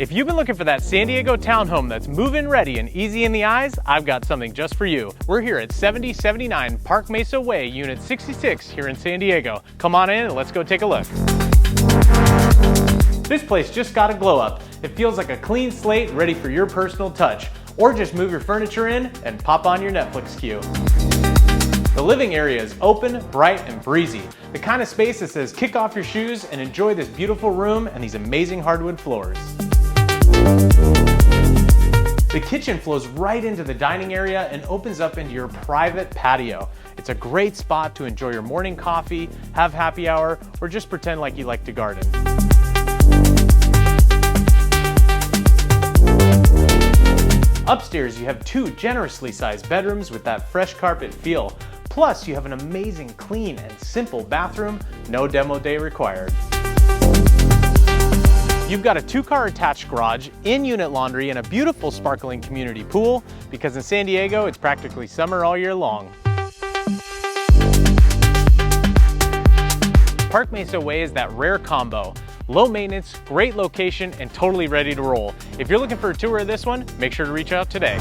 If you've been looking for that San Diego townhome that's move-in ready and easy in the eyes, I've got something just for you. We're here at 7079 Park Mesa Way, Unit 66 here in San Diego. Come on in and let's go take a look. This place just got a glow up. It feels like a clean slate ready for your personal touch. Or just move your furniture in and pop on your Netflix queue. The living area is open, bright, and breezy. The kind of space that says kick off your shoes and enjoy this beautiful room and these amazing hardwood floors. The kitchen flows right into the dining area and opens up into your private patio. It's a great spot to enjoy your morning coffee, have happy hour, or just pretend like you like to garden. Upstairs, you have two generously sized bedrooms with that fresh carpet feel. Plus, you have an amazing, clean, and simple bathroom, no demo day required. You've got a 2-car attached garage, in-unit laundry, and a beautiful sparkling community pool, because in San Diego, it's practically summer all year long. Park Mesa Way is that rare combo. Low maintenance, great location, and totally ready to roll. If you're looking for a tour of this one, make sure to reach out today.